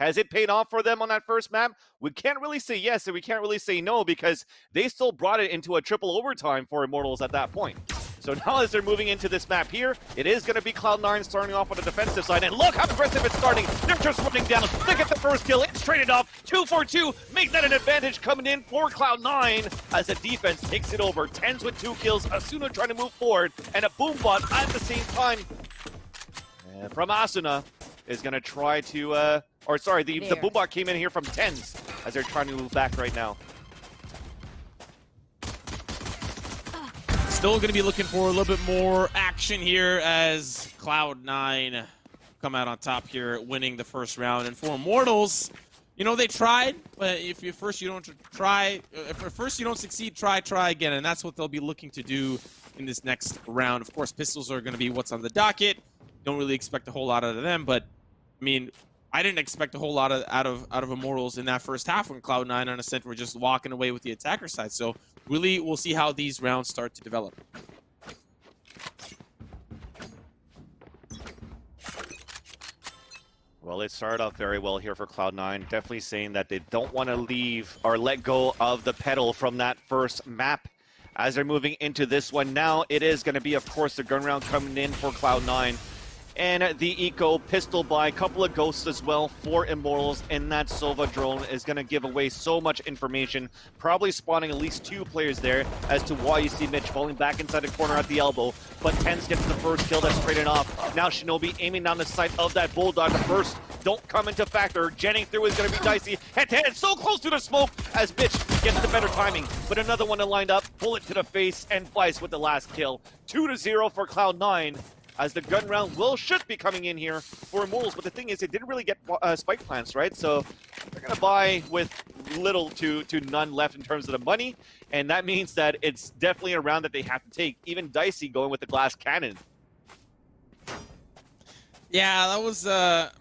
Has it paid off for them on that first map? We can't really say yes, and we can't really say no, because they still brought it into a triple overtime for Immortals at that point. So now as they're moving into this map here, it is going to be Cloud9 starting off on the defensive side. And look how aggressive it's starting. They're just running down. They get the first kill. It's traded off. 2 for 2. Make that an advantage coming in for Cloud9 as the defense takes it over. Tenz with 2 kills. Asuna trying to move forward. And a Boombot at the same time from Asuna is going to try to... the Boombot came in here from Tenz as they're trying to move back right now. Still going to be looking for a little bit more action here as Cloud9 come out on top here, winning the first round. And for Immortals, you know, they tried, but if first you don't succeed, try again. And that's what they'll be looking to do in this next round. Of course, pistols are going to be what's on the docket. Don't really expect a whole lot out of them, but I mean, I didn't expect a whole lot out of Immortals in that first half when Cloud9 on Ascent were just walking away with the attacker side. So really, we'll see how these rounds start to develop. Well, it started off very well here for Cloud9. Definitely saying that they don't want to leave or let go of the pedal from that first map. As they're moving into this one now, it is going to be, of course, the gun round coming in for Cloud9. And the Eco pistol by a couple of ghosts as well for Immortals, and that Sova drone is going to give away so much information, probably spawning at least 2 players there as to why you see Mitch falling back inside the corner at the elbow. But Tenz gets the first kill that's traded off. Now Shinobi aiming down the sight of that Bulldog. The first don't come into factor. Jetting through is going to be dicey. Head-to-head, so close to the smoke as Mitch gets the better timing. But another one lined up, bullet to the face, and Vice with the last kill. 2-0 for Cloud9. As the gun round should be coming in here for Immortals. But the thing is, they didn't really get spike plants, right? So they're going to buy with little to none left in terms of the money. And that means that it's definitely a round that they have to take. Even Dicey going with the glass cannon. Yeah, that was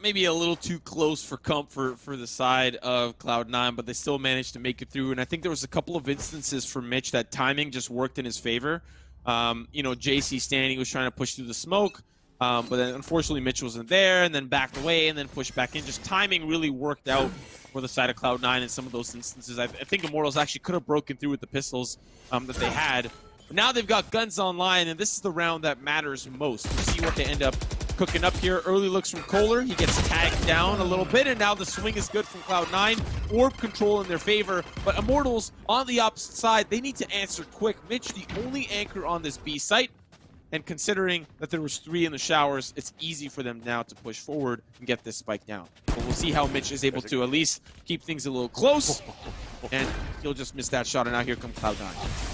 maybe a little too close for comfort for the side of Cloud9, but they still managed to make it through. And I think there was a couple of instances for Mitch that timing just worked in his favor. You know, Jcstani was trying to push through the smoke, but then unfortunately Mitch wasn't there, and then backed away, and then pushed back in. Just timing really worked out for the side of Cloud9 in some of those instances. I think Immortals actually could have broken through with the pistols that they had. But now they've got guns online, and this is the round that matters most. We'll see what they end up cooking up here. Early looks from Koler. He gets tagged down a little bit, and now the swing is good from Cloud9. Orb control in their favor, but Immortals on the opposite side, they need to answer quick. Mitch, the only anchor on this B site, and considering that there was 3 in the showers, it's easy for them now to push forward and get this spike down. But we'll see how Mitch is able to at least keep things a little close, and he'll just miss that shot, and now here comes Cloud9.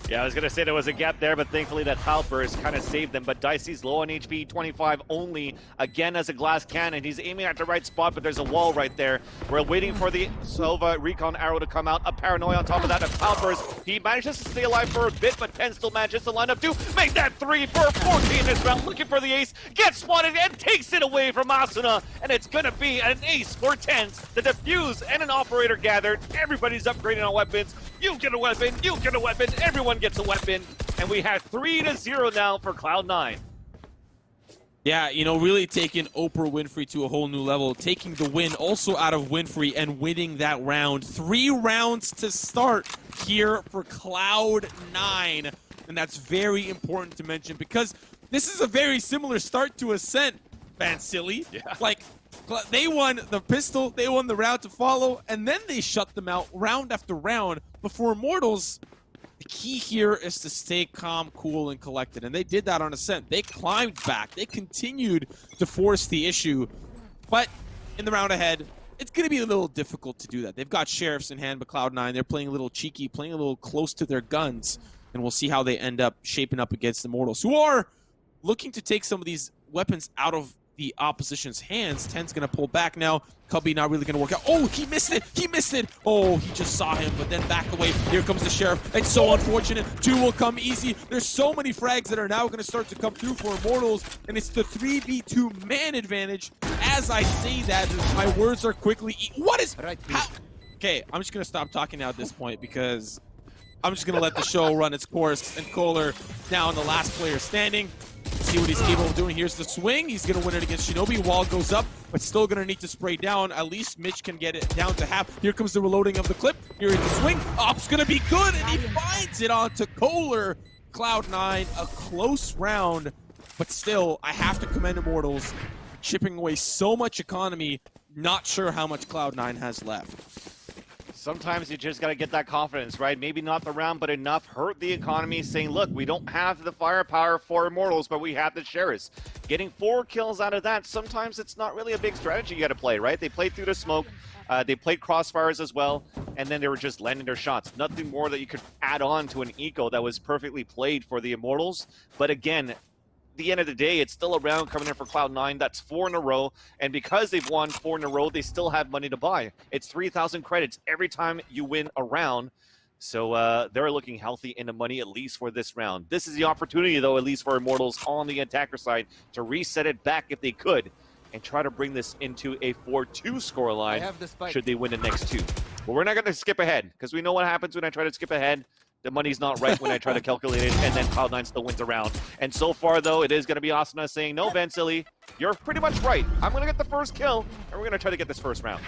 Yeah, I was going to say there was a gap there, but thankfully that Halburst kind of saved them. But Dicey's low on HP, 25 only, again as a glass cannon. He's aiming at the right spot, but there's a wall right there. We're waiting for the Sova Recon arrow to come out. A Paranoia on top of that of Halburst. He manages to stay alive for a bit, but Tenz still manages to line up to make that 3 for 14 this round. Looking for the ace, gets spotted and takes it away from Asuna. And it's going to be an ace for Tenz. The defuse and an operator gathered. Everybody's upgrading on weapons. You get a weapon, you get a weapon, everyone gets a weapon, and we have 3-0 now for Cloud9. Yeah, you know, really taking Oprah Winfrey to a whole new level, taking the win also out of Winfrey and winning that round. 3 rounds to start here for Cloud9, and that's very important to mention because this is a very similar start to Ascent, Vansilli. Yeah. Like, they won the pistol, they won the round to follow, and then they shut them out round after round. But for Immortals, the key here is to stay calm, cool, and collected. And they did that on Ascent. They climbed back. They continued to force the issue. But in the round ahead, it's going to be a little difficult to do that. They've got sheriffs in hand, but Cloud9, they're playing a little cheeky, playing a little close to their guns. And we'll see how they end up shaping up against Immortals, who are looking to take some of these weapons out of the opposition's hands. Tenz gonna pull back now. Cubby not really gonna work out. Oh, he missed it! He missed it! Oh, he just saw him, but then back away. Here comes the Sheriff. It's so unfortunate. 2 will come easy. There's so many frags that are now gonna start to come through for Immortals, and it's the 3v2 man advantage. As I say that, my words are quickly... What is... How? Okay, I'm just gonna stop talking now at this point because I'm just gonna let the show run its course. And Koler now in the last player standing. see what he's capable of doing. Here's the swing. He's going to win it against Shinobi. Wall goes up, but still going to need to spray down. At least Mitch can get it down to half. Here comes the reloading of the clip. Here is the swing. Op's going to be good, and he finds it onto Koler. Cloud9, a close round, but still, I have to commend Immortals. Chipping away so much economy. Not sure how much Cloud9 has left. Sometimes you just got to get that confidence, right? Maybe not the round, but enough hurt the economy, saying, look, we don't have the firepower for Immortals, but we have the Sheriffs. Getting 4 kills out of that, sometimes it's not really a big strategy you got to play, right? They played through the smoke, they played crossfires as well, and then they were just landing their shots. Nothing more that you could add on to an eco that was perfectly played for the Immortals. But again, the end of the day, it's still a round coming in for Cloud9. That's 4 in a row, and because they've won 4 in a row, they still have money to buy. It's 3,000 credits every time you win a round, so they're looking healthy in the money, at least for this round. This is the opportunity, though, at least for Immortals on the attacker side, to reset it back if they could, and try to bring this into a 4-2 scoreline should they win the next 2. But we're not going to skip ahead, because we know what happens when I try to skip ahead. The money's not right when I try to calculate it, and then Cloud9 still wins a round. And so far, though, it is going to be Asuna saying, no, Vansilli, you're pretty much right. I'm going to get the first kill, and we're going to try to get this first round.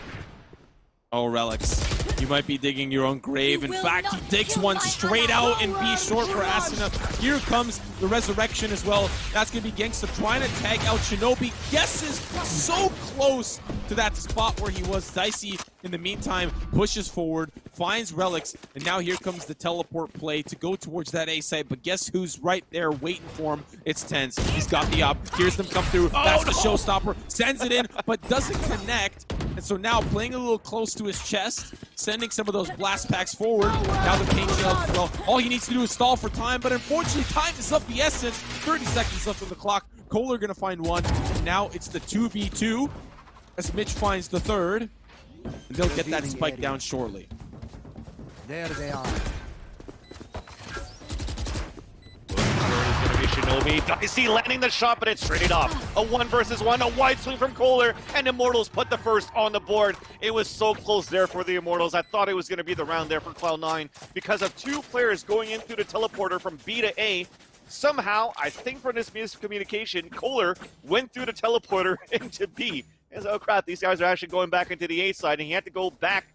Oh, Relyks, you might be digging your own grave. In fact, he digs one straight out and B short for Asuna. Here comes the resurrection as well. That's going to be Genghsta trying to tag out Shinobi. Guesses so close to that spot where he was. Dicey, in the meantime, pushes forward, finds Relyks, and now here comes the teleport play to go towards that A site. But guess who's right there waiting for him? It's Tenz. He's got the up. Here's them come through. That's the showstopper. Sends it in, but doesn't connect. And so now playing a little close to his chest, sending some of those blast packs forward. Now the pain shield as well. All he needs to do is stall for time, but unfortunately time is of the essence. 30 seconds left on the clock. Koler gonna find one. And now it's the 2v2 as Mitch finds the third. And they'll get that spike down shortly. There they are. Shinobi, Dicey landing the shot, but it's traded off. A 1 versus 1, a wide swing from Koler, and Immortals put the first on the board. It was so close there for the Immortals. I thought it was going to be the round there for Cloud9 because of 2 players going in through the teleporter from B to A. Somehow, I think from this miscommunication, Koler went through the teleporter into B. And so, oh crap, these guys are actually going back into the A side, and he had to go back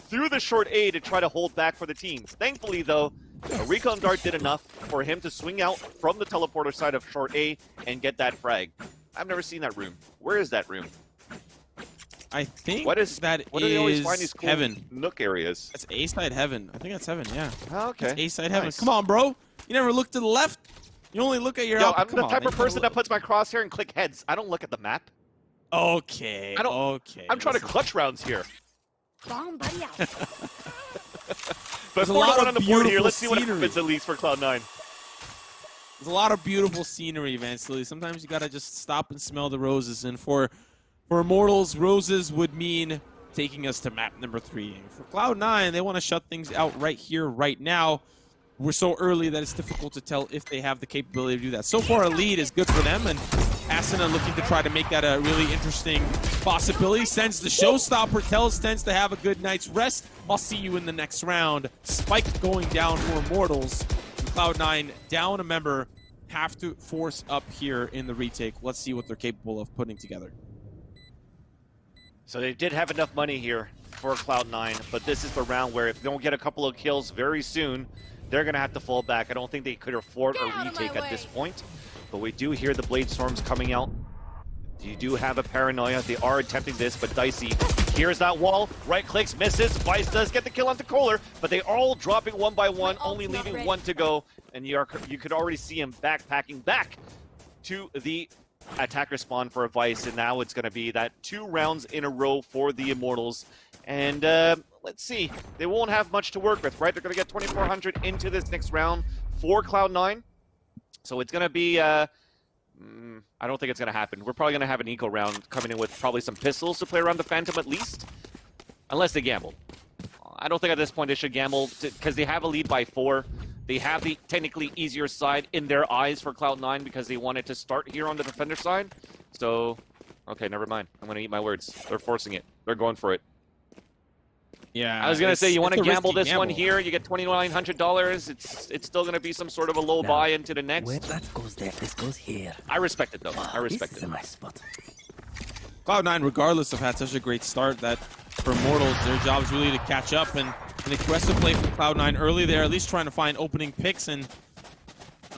through the short A to try to hold back for the teams. Thankfully, though, a recon dart did enough for him to swing out from the teleporter side of short A and get that frag. I've never seen that room. Where is that room? I think what do they always is find these cool heaven. Nook areas? That's A side heaven. I think that's heaven, yeah. Oh, okay. That's A side heaven. Nice. Come on, bro. You never look to the left. You only look at your Yo, up. I'm Come the on, type man. of person that puts my crosshair and click heads. I don't look at the map. Okay. Okay. I'm trying to clutch rounds here. There's a Before lot we run of on the board here, beautiful let's see what scenery. happens at least for Cloud9. There's a lot of beautiful scenery, Vansilli. Sometimes you gotta just stop and smell the roses. And for Immortals, roses would mean taking us to map number 3. For Cloud9, they want to shut things out right here, right now. We're so early that it's difficult to tell if they have the capability to do that. So far, a lead is good for them, and Asuna looking to try to make that a really interesting possibility. Sends the showstopper, tells Tenz to have a good night's rest. I'll see you in the next round. Spike going down for Immortals. And Cloud9 down a member, have to force up here in the retake. Let's see what they're capable of putting together. So they did have enough money here for Cloud9, but this is the round where if they don't get a couple of kills very soon, they're going to have to fall back. I don't think they could afford a retake at this point, but we do hear the Blade Storms coming out. You do have a paranoia. They are attempting this, but Dicey hears that wall, right clicks, misses. Vice does get the kill onto Koler, but they are all dropping 1 by 1, only leaving 1 to go, and you could already see him backpacking back to the attacker spawn for a Vice, and now it's going to be that 2 rounds in a row for the Immortals. And let's see, they won't have much to work with, right? They're going to get 2,400 into this next round for Cloud9. So it's going to be, I don't think it's going to happen. We're probably going to have an eco round coming in with probably some pistols to play around the Phantom at least. Unless they gamble. I don't think at this point they should gamble, because they have a lead by 4. They have the technically easier side in their eyes for Cloud9 because they wanted to start here on the defender side. So, okay, never mind. I'm going to eat my words. They're forcing it. They're going for it. Yeah, I was gonna say, you want to it's a gamble risky this one gamble. here. You get $2,900. It's still gonna be some sort of a low buy into the next. When that goes there, this goes here. I respect it though. I respect This is it. a nice spot. Cloud9, regardless of had such a great start, that for Immortals, their job is really to catch up, and an aggressive play from Cloud9 early there, at least trying to find opening picks, and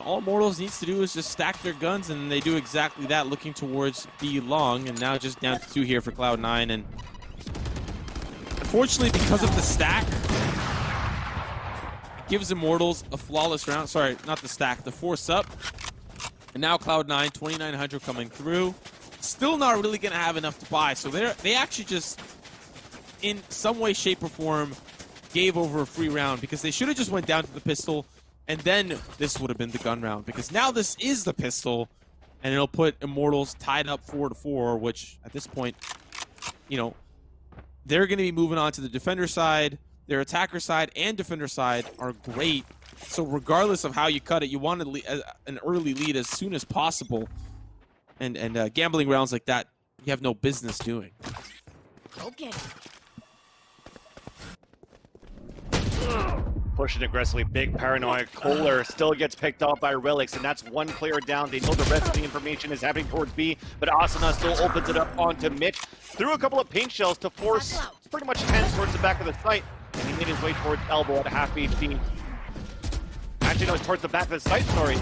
all Immortals needs to do is just stack their guns, and they do exactly that, looking towards B long, and now just down to 2 here for Cloud9, and unfortunately, because of the stack, it gives Immortals a flawless round. Sorry, not the stack, the force up, and now Cloud9, 2,900 coming through. Still not really going to have enough to buy, so they actually just, in some way, shape, or form, gave over a free round, because they should have just went down to the pistol, and then this would have been the gun round, because now this is the pistol, and it'll put Immortals tied up 4-4, which at this point, you know, they're going to be moving on to the defender side. Their attacker side and defender side are great, so regardless of how you cut it, you want an early lead as soon as possible. And gambling rounds like that, you have no business doing. Okay. Pushing aggressively, big paranoia. Koler still gets picked off by Relyks, and that's one player down. They know the rest of the information is happening towards B, but Asuna still opens it up onto Mitch. Threw a couple of paint shells to force pretty much Tenz towards the back of the site, and he made his way towards elbow at half HP. Actually, no, it's towards the back of the site, sorry.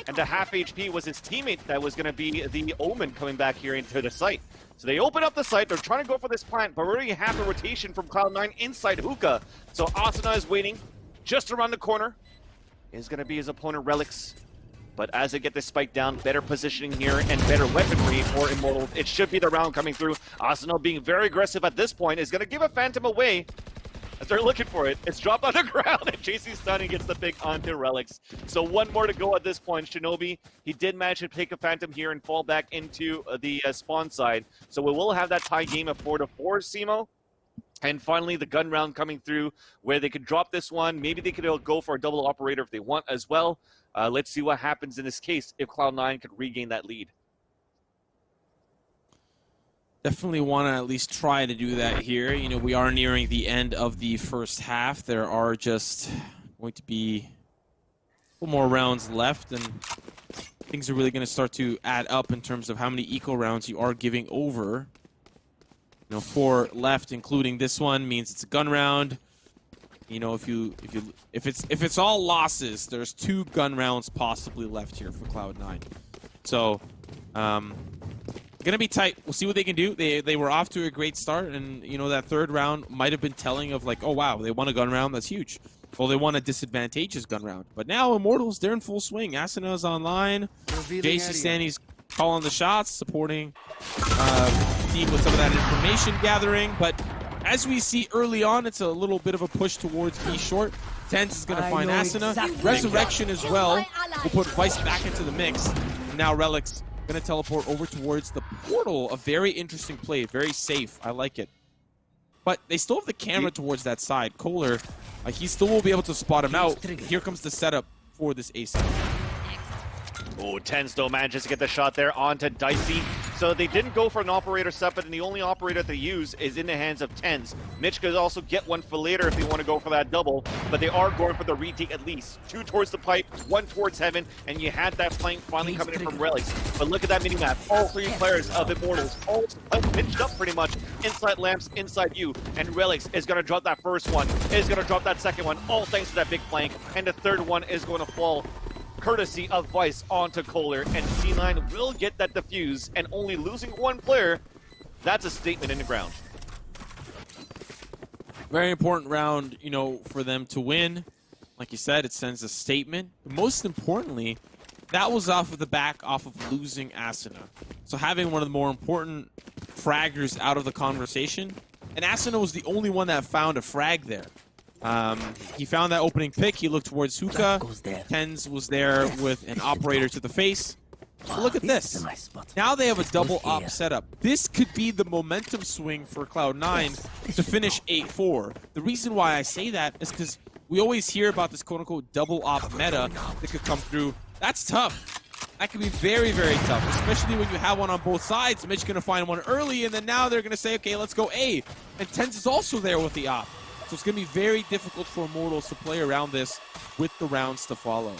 And the half HP was his teammate that was going to be the Omen coming back here into the site. So they open up the site, they're trying to go for this plant, but we already have the rotation from Cloud9 inside Hookah. So Asuna is waiting just around the corner. Is going to be his opponent Relyks. But as they get this spike down, better positioning here and better weaponry for Immortals. It should be the round coming through. Asuna being very aggressive at this point is going to give a Phantom away. As they're looking for it, it's dropped on the ground, and Jcstani gets the pick onto Relyks. So one more to go at this point. Shinobi, he did manage to take a Phantom here and fall back into the spawn side. So we will have that tie game of 4-4, Simo. And finally, the gun round coming through, where they could drop this one. Maybe they could go for a double operator if they want as well. Let's see what happens in this case if Cloud9 could regain that lead. Definitely want to at least try to do that here. You know, we are nearing the end of the first half. There are just going to be a couple more rounds left, and things are really going to start to add up in terms of how many eco rounds you are giving over. You know, 4 left, including this one, means it's a gun round. You know, if it's all losses, there's 2 gun rounds possibly left here for Cloud9. So, gonna be tight. We'll see what they can do. They were off to a great start, and you know that third round might have been telling of like, oh wow, they won a gun round. That's huge. Well, they won a disadvantageous gun round. But now Immortals, they're in full swing. Asuna's online. Jcstani's calling the shots, supporting team with some of that information gathering. But as we see early on, it's a little bit of a push towards B short. Tenz is going to find Asuna. Resurrection as well will put Vice back into the mix. And now Relyks going to teleport over towards the portal. A very interesting play. Very safe. I like it. But they still have the camera towards that side. Koler, he still will be able to spot him out. Here comes the setup for this ace. Oh, Tenz though manages to get the shot there onto Dicey. So they didn't go for an operator setup, and the only operator they use is in the hands of Tenz. Mitch could also get one for later if they want to go for that double, but they are going for the retake at least. 2 towards the pipe, 1 towards heaven, and you had that flank finally coming in from Relyks. But look at that minimap. All 3 players of Immortals, all pitched up pretty much. Inside lamps, inside you, and Relyks is going to drop that first one, is going to drop that second one, all thanks to that big flank, and the third one is going to fall courtesy of Vice onto Koler, and C9 will get that defuse, and only losing 1 player, that's a statement in the ground. Very important round, you know, for them to win. Like you said, it sends a statement. But most importantly, that was off of losing Asuna. So having one of the more important fraggers out of the conversation, and Asuna was the only one that found a frag there. He found that opening pick. He looked towards Hookah. Tenz was there with an operator to the face. But look at this. Now they have a double op setup. This could be the momentum swing for Cloud9 to finish 8-4. The reason why I say that is because we always hear about this quote-unquote double op meta that could come through. That's tough. that can be very, very tough, especially when you have one on both sides. Mitch going to find one early, and then now they're going to say, okay, let's go A. And Tenz is also there with the op. So it's going to be very difficult for Immortals to play around this with the rounds to follow.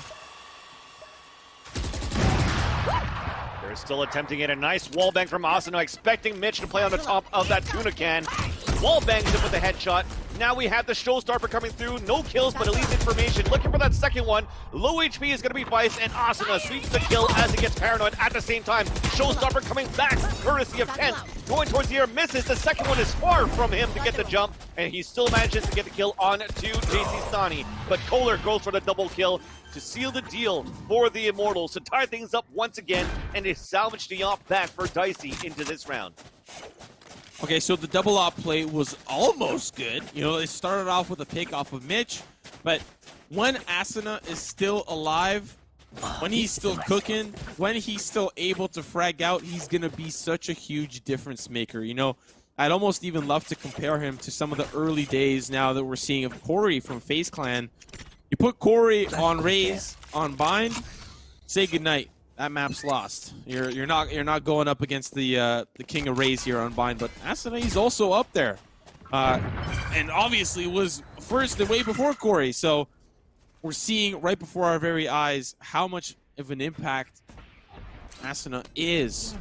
They're still attempting it. A nice wallbang from Asuna, expecting Mitch to play on the top of that tuna can. Wallbangs it with a headshot. Now we have the showstopper coming through. No kills, but at least information. Looking for that second one. Low HP is going to be Vice, and Asuna sweeps the kill as he gets paranoid at the same time. Showstopper coming back, courtesy of Tenz. Going towards the air, misses. The second one is far from him to get the jump, and he still manages to get the kill on to Jcstani. But Koler goes for the double kill to seal the deal for the Immortals, to tie things up once again, and to salvage the op back for Dicey into this round. Okay, so the double op play was almost good. You know, they started off with a pick off of Mitch, but when Asuna is still alive, when he's still cooking, when he's still able to frag out, he's going to be such a huge difference maker. You know, I'd almost even love to compare him to some of the early days now that we're seeing of Corey from Faze Clan. You put Corey on Raze, on Bind, say goodnight. That map's lost. You're not going up against the king of Raze here on Bind, but Asuna, he's also up there, and obviously was first and way before Corey. So we're seeing right before our very eyes how much of an impact Asuna is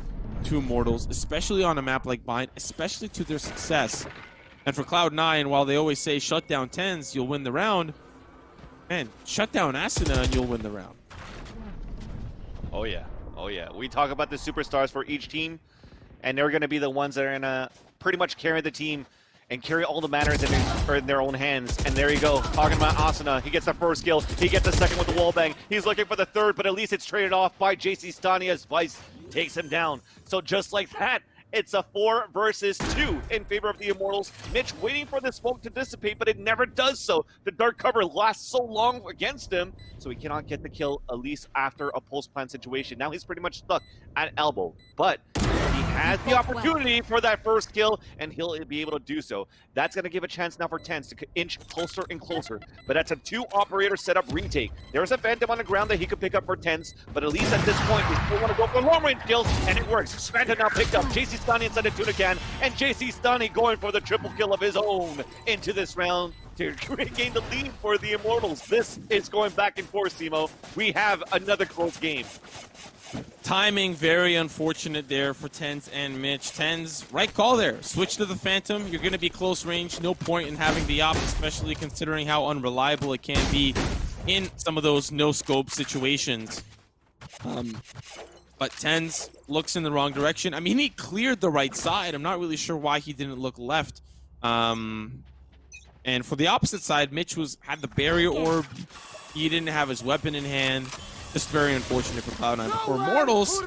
to Immortals, especially on a map like Bind, especially to their success. And for Cloud9, while they always say shut down Tenz, you'll win the round. Man, shut down Asuna and you'll win the round. Oh yeah, oh yeah. We talk about the superstars for each team, and they're going to be the ones that are going to pretty much carry the team and carry all the matters in their own hands. And there you go, talking about Asuna. He gets the first kill, he gets the second with the wallbang. He's looking for the third, but at least it's traded off by Jcstani as Vice takes him down. So just like that, it's a 4 versus 2 in favor of the Immortals. Mitch waiting for the smoke to dissipate, but it never does so. The dark cover lasts so long against him, so he cannot get the kill, at least after a post-plant situation. Now he's pretty much stuck at elbow, but he has the opportunity for that first kill, and he'll be able to do so. That's going to give a chance now for Tenz to inch closer and closer, but that's a 2-operator setup retake. There's a Phantom on the ground that he could pick up for Tenz, but at least at this point, we still want to go for long-range kills, and it works. Phantom now picked up. Jcstani inside the tuna can, and Jcstani going for the triple kill of his own into this round to regain the lead for the Immortals. This is going back and forth, Simo. We have another close game. Timing very unfortunate there for Tenz and Mitch. Tenz, right call there. Switch to the Phantom. You're going to be close range. No point in having the op, especially considering how unreliable it can be in some of those no-scope situations. But Tenz looks in the wrong direction. I mean, he cleared the right side. I'm not really sure why he didn't look left. And for the opposite side, Mitch had the barrier orb. He didn't have his weapon in hand. Just very unfortunate for Cloud9. But for Immortals,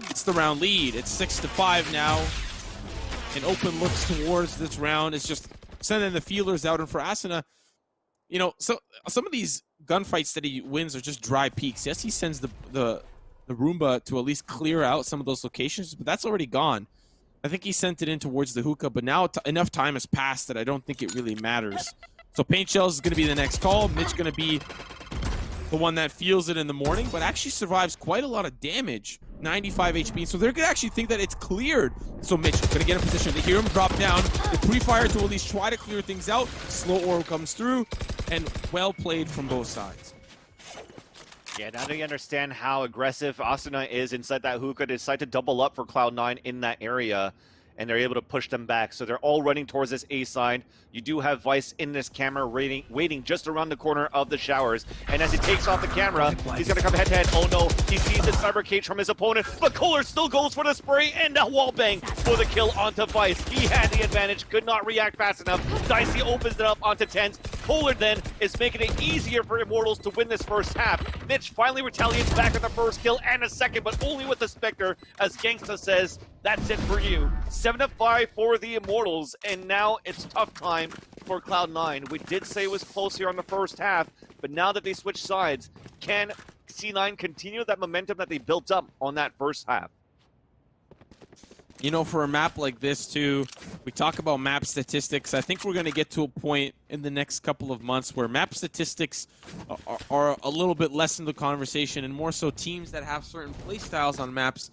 it's the round lead. It's 6-5 now. And Open looks towards this round. It's just sending the feelers out. And for Asuna, you know, so some of these gunfights that he wins are just dry peaks. Yes, he sends the Roomba to at least clear out some of those locations, but that's already gone. I think he sent it in towards the hookah, but now enough time has passed that I don't think it really matters. So Paint Shells is going to be the next call. Mitch going to be the one that feels it in the morning, but actually survives quite a lot of damage. 95 HP, so they're going to actually think that it's cleared. So Mitch going to get in position to hear him drop down. The pre-fire to at least try to clear things out. Slow orb comes through, and well played from both sides. Yeah, now that you understand how aggressive Asuna is inside that hookah, they decide to double up for Cloud9 in that area, and they're able to push them back. So they're all running towards this A side. You do have Vice in this camera waiting just around the corner of the showers. And as he takes off the camera, he's going to come head-to-head. Oh no, he sees the cyber cage from his opponent, but Koler still goes for the spray and the wall bang for the kill onto Vice. He had the advantage, could not react fast enough. Dicey opens it up onto Tenz. Koler then is making it easier for Immortals to win this first half. Mitch finally retaliates back with the first kill and a second, but only with the Spectre, as Genghsta says, that's it for you. 7-5 for the Immortals, and now it's tough time for Cloud9. We did say it was close here on the first half, but now that they switch sides, can C9 continue that momentum that they built up on that first half? You know, for a map like this too, we talk about map statistics. I think we're going to get to a point in the next couple of months where map statistics are a little bit less in the conversation, and more so teams that have certain play styles on maps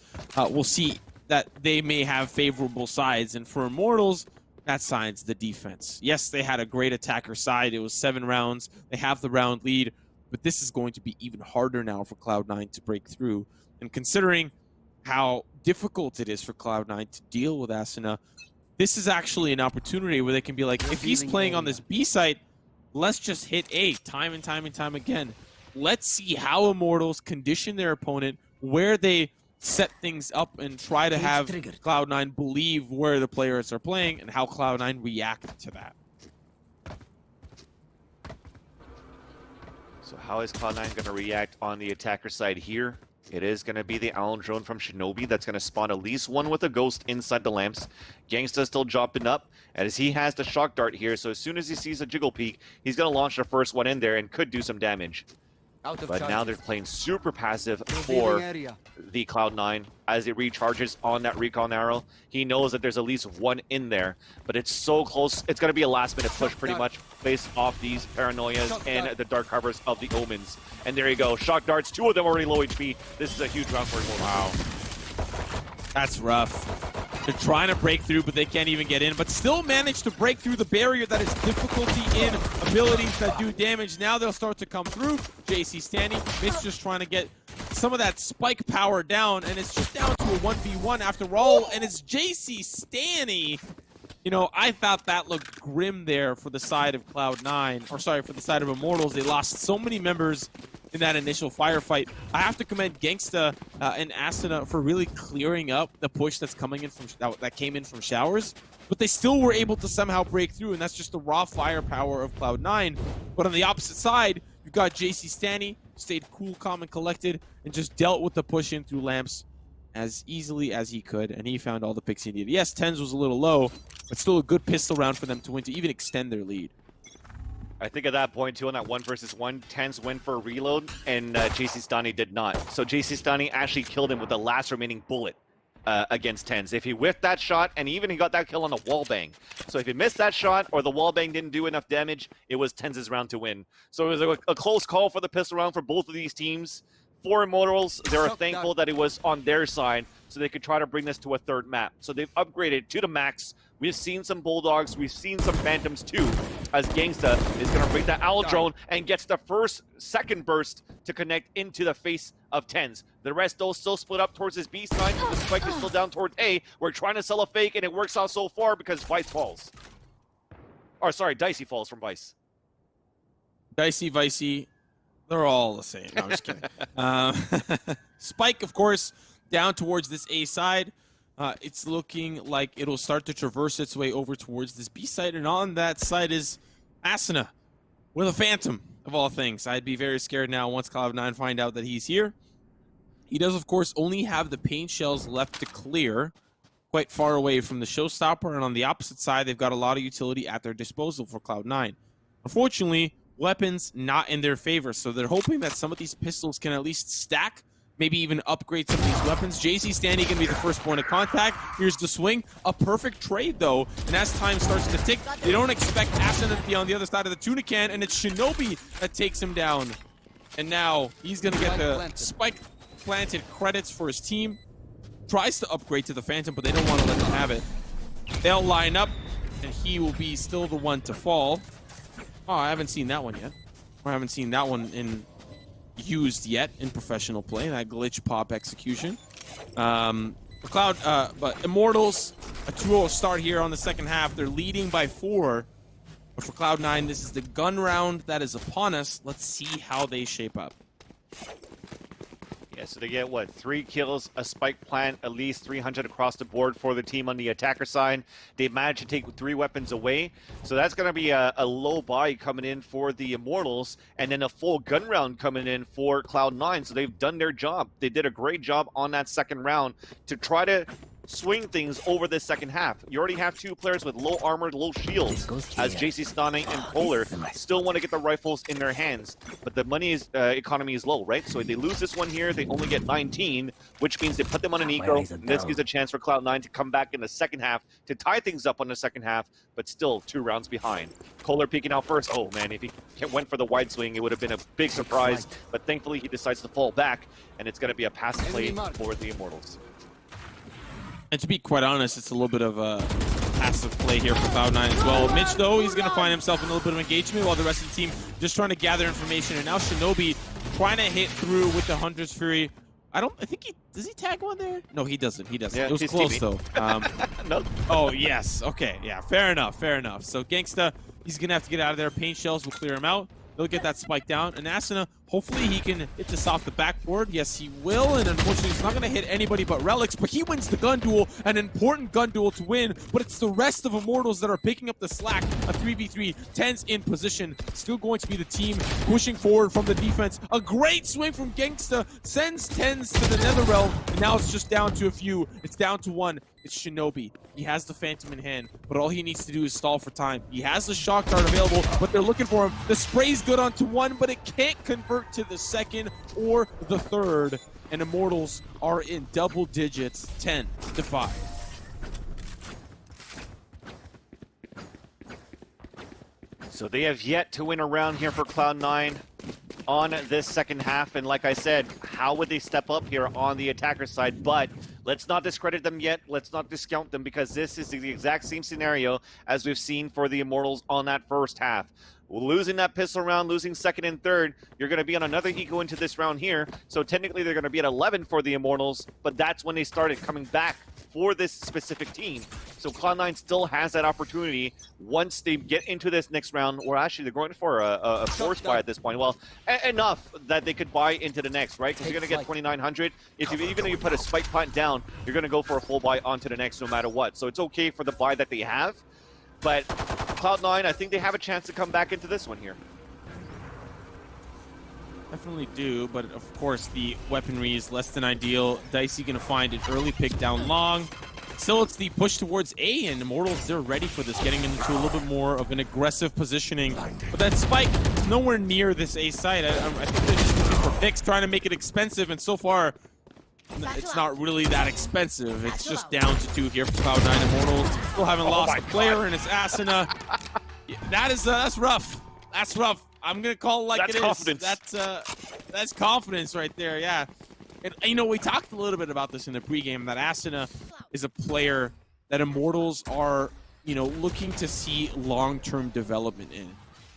will see that they may have favorable sides. And for Immortals, that side's the defense. Yes, they had a great attacker side. It was 7 rounds. They have the round lead, but this is going to be even harder now for Cloud9 to break through. And considering how difficult it is for Cloud9 to deal with Asuna, this is actually an opportunity where they can be like, if he's playing on this B site, let's just hit A time and time and time again. Let's see how Immortals condition their opponent, where they set things up and try to have Cloud9 believe where the players are playing and how Cloud9 react to that. So how is Cloud9 going to react on the attacker side here? It is going to be the Allen drone from Shinobi that's going to spawn at least one with a ghost inside the lamps. Genghsta still dropping up, as he has the shock dart here, so as soon as he sees a jiggle peek, he's going to launch the first one in there and could do some damage. But now they're playing super passive for the Cloud9 as it recharges on that recon arrow. He knows that there's at least one in there, but it's so close. It's going to be a last-minute push pretty much based off these paranoias and the dark covers of the omens. And there you go. Shock darts, 2 of them already low HP. This is a huge round for him. Wow. That's rough. They're trying to break through, but they can't even get in, but still manage to break through the barrier that is difficulty in abilities that do damage. Now they'll start to come through. Jcstani, Mitch just trying to get some of that spike power down, and it's just down to a 1v1 after all, and it's Jcstani. You know, I thought that looked grim there for the side of Cloud9, or sorry, for the side of Immortals. They lost so many members in that initial firefight. I have to commend Genghsta and Asuna for really clearing up the push that's coming in from that came in from showers, but they still were able to somehow break through, and that's just the raw firepower of Cloud9. But on the opposite side, you've got Jcstani, stayed cool, calm, and collected, and just dealt with the push in through lamps as easily as he could, and he found all the picks he needed. Yes, Tenz was a little low, but still a good pistol round for them to win, to even extend their lead. I think at that point, too, on that 1 versus 1, Tenz went for a reload, and Jcstani did not. So Jcstani actually killed him with the last remaining bullet against Tenz. If he whiffed that shot, and even he got that kill on a wallbang. So if he missed that shot, or the wallbang didn't do enough damage, it was Tenz's round to win. So it was a close call for the pistol round for both of these teams. For Immortals, they were thankful that it was on their side, so they could try to bring this to a third map. So they've upgraded to the max. We've seen some Bulldogs, we've seen some Phantoms too, as Genghsta is going to bring that Owl drone and gets the second burst to connect into the face of Tenz. The rest, though, still split up towards his B side. The spike is still down towards A. We're trying to sell a fake, and it works out so far because Vice falls. Or, sorry, Dicey falls from Vice. Dicey, Vicey, they're all the same. No, I'm just kidding. Spike, of course, down towards this A side. It's looking like it'll start to traverse its way over towards this B side, and on that side is Asuna with a Phantom, of all things. I'd be very scared now once Cloud9 find out that he's here. He does, of course, only have the paint shells left to clear, quite far away from the showstopper, and on the opposite side, they've got a lot of utility at their disposal for Cloud9. Unfortunately, weapons not in their favor, so they're hoping that some of these pistols can at least stack, maybe even upgrade some of these weapons. Jcstani can be the first point of contact. Here's the swing. A perfect trade, though. And as time starts to tick, they don't expect Asuna to be on the other side of the tuna can, and it's Shinobi that takes him down. And now he's going to get the spike planted credits for his team. Tries to upgrade to the Phantom, but they don't want to let him have it. They'll line up, and he will be still the one to fall. Oh, I haven't seen that one yet. I haven't seen that one used yet in professional play, that glitch pop execution. But Immortals, a 2-0 start here on the second half. They're leading by 4. But for Cloud9, this is the gun round that is upon us. Let's see how they shape up. Yeah, so they get, what, 3 kills, a spike plant, at least 300 across the board for the team on the attacker side. They managed to take 3 weapons away. So that's going to be a low buy coming in for the Immortals, and then a full gun round coming in for Cloud9. So they've done their job. They did a great job on that second round to try to swing things over this second half. You already have two players with low armor, low shields, as Jcstani and Koler still want to get the rifles in their hands. But the money is economy is low, right? So if they lose this one here, they only get 19, which means they put them on an eco. And this gives a chance for Cloud9 to come back in the second half to tie things up on the second half, but still 2 rounds behind. Koler peeking out first. Oh man, if he went for the wide swing, it would have been a big surprise. But thankfully, he decides to fall back, and it's going to be a pass play for the Immortals. And to be quite honest, it's a little bit of a passive play here for Cloud9 as well. Mitch, though, he's going to find himself in a little bit of engagement while the rest of the team just trying to gather information. And now Shinobi trying to hit through with the Hunter's Fury. I think does he tag one there? No, he doesn't. He doesn't. Yeah, it was close, though. No. Oh, yes. Okay, yeah, fair enough, fair enough. So Genghsta, he's going to have to get out of there. Pain shells will clear him out. He'll get that spike down. And Asuna, hopefully he can hit this off the backboard. Yes, he will. And unfortunately, he's not going to hit anybody but Relyks. But he wins the gun duel, an important gun duel to win. But it's the rest of Immortals that are picking up the slack. A 3v3. Tenz in position. Still going to be the team pushing forward from the defense. A great swing from Genghsta sends Tenz to the Netherrealm. And now it's just down to a few. It's down to one. It's Shinobi. He has the Phantom in hand, but all he needs to do is stall for time. He has the shock dart available, but they're looking for him. The spray's good onto one, but it can't convert to the second or the third. And Immortals are in double digits, 10-5. So they have yet to win a round here for Cloud9 on this second half, and like I said, how would they step up here on the attacker side? But let's not discredit them yet. Let's not discount them, because this is the exact same scenario as we've seen for the Immortals on that first half. Losing that pistol round, losing second and third, you're going to be on another eco into this round here. So technically they're going to be at 11 for the Immortals, but that's when they started coming back for this specific team. So Cloud9 still has that opportunity once they get into this next round, or actually they're going for a force buy at this point. Well, enough that they could buy into the next, right? Because you're going to get 2,900. Even if you put a spike plant down, you're going to go for a full buy onto the next no matter what. So it's okay for the buy that they have. But Cloud9, I think they have a chance to come back into this one here. Definitely do, but of course the weaponry is less than ideal. Dicey gonna find an early pick down long. Still, it's the push towards A, and Immortals, they're ready for this, getting into a little bit more of an aggressive positioning. But that spike is nowhere near this A site. I think they're just looking for picks, trying to make it expensive, and so far, it's not really that expensive. It's just down to 2 here for Cloud9. Immortals still haven't lost a player, and it's Asuna. Yeah, that's rough. That's rough. I'm gonna call it like it is. That's confidence right there. Yeah. And you know, we talked a little bit about this in the pregame, that Asuna is a player that Immortals are, you know, looking to see long-term development in.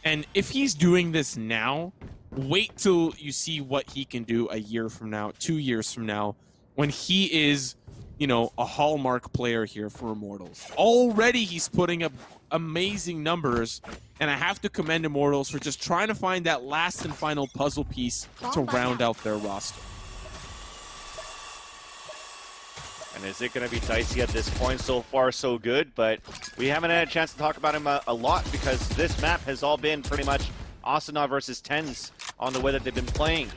And if he's doing this now, wait till you see what he can do a year from now, 2 years from now, when he is, you know, a hallmark player here for Immortals. Already he's putting up amazing numbers, and I have to commend Immortals for just trying to find that last and final puzzle piece to round out their roster. And is it going to be dicey at this point? So far, so good, but we haven't had a chance to talk about him a lot, because this map has all been pretty much Asuna versus Tenz on the way that they've been playing.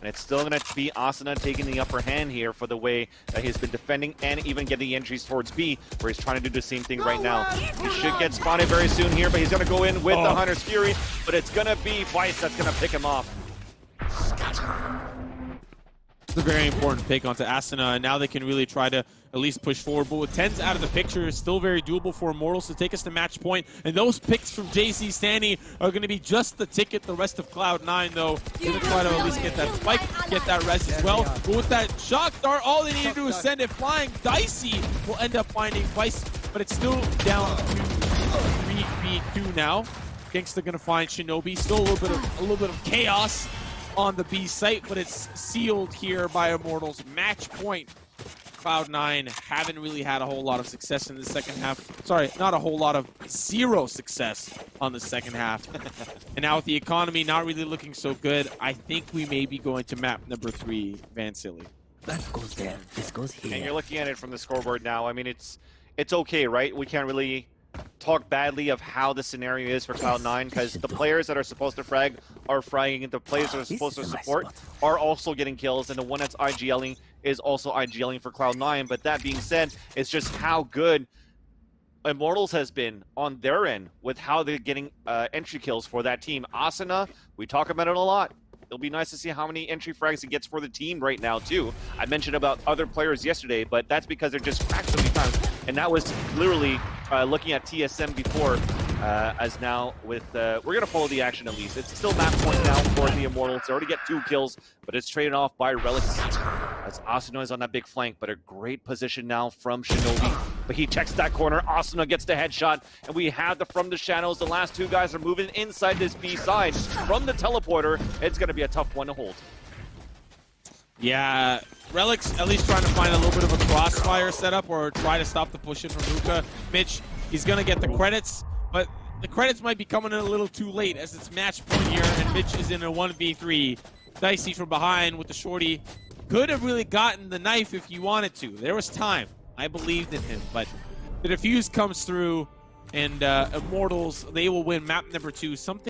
And it's still going to be Asuna taking the upper hand here for the way that he's been defending and even getting the entries towards B, where he's trying to do the same thing right now. He should get spotted very soon here, but he's going to go in with the Hunter's Fury, but it's going to be Vice that's going to pick him off. It's a very important pick onto Asuna, and now they can really try to at least push forward. But with Tenz out of the picture, it's still very doable for Immortals to take us to match point. And those picks from Jcstani are going to be just the ticket. The rest of Cloud9, though, going to try to at least get that spike, get that res as well. But with that shock dart, all they need to do is send it flying. Dicey will end up finding Vice, but it's still down to 3v2 now. Genghsta going to find Shinobi. Still a little bit of chaos on the B site, but it's sealed here by Immortals. Match point. Cloud9 haven't really had a whole lot of success in the second half. Sorry, not a whole lot of zero success on the second half. And now with the economy not really looking so good, I think we may be going to map number 3, Vansilli. That goes there. This goes here. And you're looking at it from the scoreboard now. I mean, it's okay, right? We can't really talk badly of how the scenario is for Cloud9, because the players that are supposed to frag are fragging, and the players that are supposed to support are also getting kills, and the one that's IGLing is also IGLing for Cloud9. But that being said, it's just how good Immortals has been on their end with how they're getting entry kills for that team. Asuna, we talk about it a lot. It'll be nice to see how many entry frags he gets for the team right now, too. I mentioned about other players yesterday, but that's because they're just cracked so many times. And that was literally looking at TSM before, as now with... we're going to follow the action at least. It's still map point now for the Immortals. They already get 2 kills, but it's traded off by Relyks. As Asuna is on that big flank, but a great position now from Shinobi. But he checks that corner. Asuna gets the headshot, and we have from the shadows. The last 2 guys are moving inside this B side from the teleporter. It's going to be a tough one to hold. Yeah, Relyks at least trying to find a little bit of a crossfire setup or try to stop the push in from Ruka. Mitch, he's going to get the credits, but the credits might be coming in a little too late as it's match point here, and Mitch is in a 1v3. Dicey from behind with the shorty. Could have really gotten the knife if he wanted to. There was time. I believed in him, but the defuse comes through, and Immortals, they will win map number 2. Something